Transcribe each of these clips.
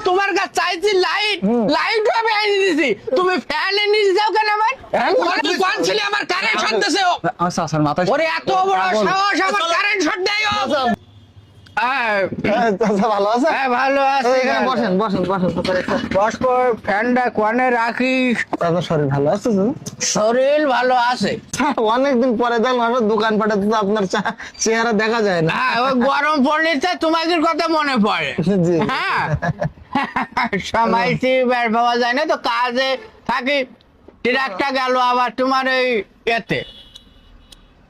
তোমার কাছে চাইছি লাইট, লাইট আমি এনে দিছি, তুমি ফ্যান এনে দিছাও কেন আমার? ওরে কোন ছেলে আমার কারেন্ট শট দিছে ও? আচ্ছা স্যার মাথায় ওরে এত বড় সাহস আমার কারেন্ট শট দেয় ও? ভালো আছে? হ্যাঁ ভালো আছে। এখানে বসেন বসেন বসেন। বসবো, ফ্যানটা কোনে রাখিস? আপনার শরীর ভালো আছে তো? শরীর ভালো আছে। অনেকদিন পরে দেখলাম আপনার দোকান পাঠাতে তো আপনার চেহারা দেখা যায় না। হ্যাঁ, ওই গরম পড়লে তো তোমাদের কথা মনে পড়ে। জি। হ্যাঁ সময় বের পাওয়া যায় না তো, কাজে থাকি। ট্রাকটা গেল আবার তোমার এই এতে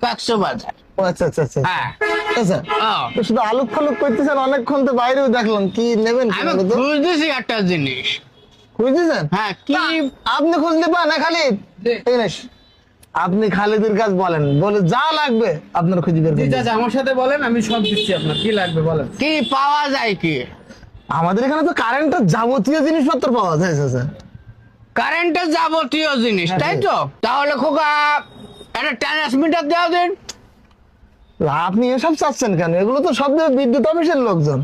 কক্সবাজার। ও আচ্ছা আচ্ছা আচ্ছা। হ্যাঁ আচ্ছা তো শুধু আলুক ফালুক করতেছেন, অনেকক্ষণ তো বাইরেও দেখলাম। কি নেবেন? আমি খুঁজতেছি একটা জিনিস। খুঁজতেছেন? হ্যাঁ কি? আপনি খুঁজলে পান না খালিদ? আপনি খালিদের কাজ বলেন, বলে যা লাগবে আপনার খুঁজে বের করবেন। চাচা আমার সাথে বলেন, আমি সব দিচ্ছি আপনার, কি লাগবে বলেন। কি পাওয়া যায়? কি আমাদের এখানে তো কারেন্টের যাবতীয় জিনিসপত্র পাওয়া যায় স্যার। কারেন্টের যাবতীয় জিনিস, তাই তো? তাহলে খোকা একটা ট্রান্সমিটার দেওয়া দিন। আপনি এসব চাচ্ছেন কেন? এগুলো তো সব বিদ্যুৎ অফিসের লোকজন।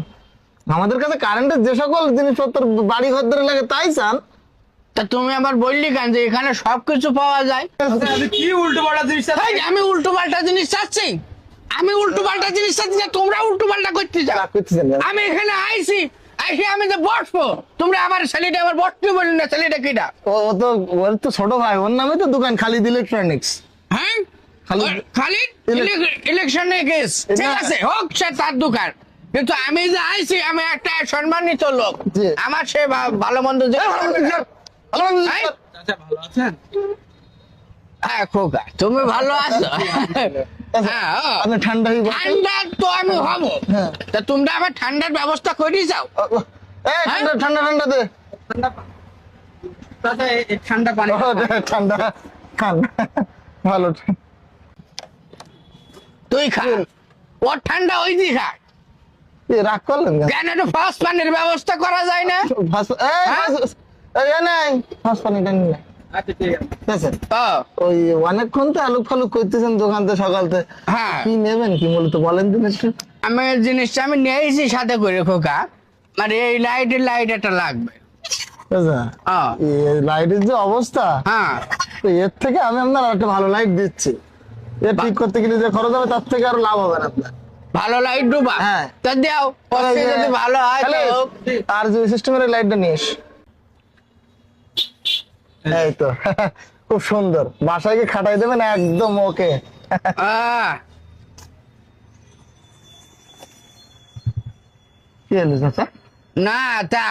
আমাদের কাছে কারেন্টের যে সকল জিনিসপত্র বাড়ি ঘর ধরে লাগে তাই চান। তা তুমি আবার বললি কেন যে এখানে সবকিছু পাওয়া যায়? আপনি কি উল্টো পাল্টা জিনিস চাচ্ছেন? এই, আমি উল্টো পাল্টা জিনিস চাচ্ছি? আমি উল্টো পাল্টা জিনিস চাচ্ছি না, তোমরা উল্টো পাল্টা করতে যাও। আমি এখানে আইছি, আইসি আমি যে বসবো, তোমরা আমার ছেলেটা আমার বসতে বললি না। ছেলেটা কিটা? ও তো ওর তো ছোট ভাই, ওর নামে তো দোকান খালিদ ইলেকট্রনিক্স। হ্যাঁ খালিদ- খালিদ ইলেকশনে কেস, ঠিক আছে, হোক সে তার দোকান। কিন্তু আমি যে আইছি, আমি একটা সম্মানিত লোক। জি। আমার সে ভালো মন্দ যে এই, চাচা ভালো আছেন? হ্যাঁ খোকা, তুমি ভালো আছো? হ্যাঁ আপনি ঠান্ডা হয়ে বসেন। ঠান্ডা তো আমি হবো। হ্যাঁ। তা তোমরা আবার ঠান্ডার ব্যবস্থা করে যাও। এই ঠান্ডা ঠান্ডা ঠান্ডা দে। চাচা এই ঠান্ডা পানি। ও, ঠান্ডা খান। ভালো। তুই খা, ওর ঠান্ডা ওই দি খা। রাগ করলেন কেন? কেন একটু ফাস্ট পানির ব্যবস্থা করা যায় না? হ্যাঁ? পানিটা নিয়ে আচ্ছা ঠিক আছে। ঠিক আছে। ও, ওই অনেকক্ষণ তো আলুক ফালুক করতেছেন দোকানতে সকালতে। হ্যাঁ। কি নেবেন কি মূলত বলেন দিন একটু। আমি এই জিনিসটা আমি নিয়েছি সাথে করে খোকা, মানে এই লাইট একটা লাগবে। আচ্ছা, ও, এই লাইটের যে অবস্থা, হ্যাঁ তো এর থেকে আমি আপনার একটা ভালো লাইট দিচ্ছি। এর ঠিক করতে গেলে যে খরচ হবে তার থেকে আরো লাভ হবে না আপনার। ভালো লাইট ডুবা। হ্যাঁ। তা দাও, এই যে- যদি ভালো হয় তাহলে তো। আর যে সিস্টেমের লাইটটা নিয়ে এস। এই তো খুব সুন্দর, বাসায় গিয়ে খাটাই দেবেন একদম ওকে। কি হলো চাচা? না তা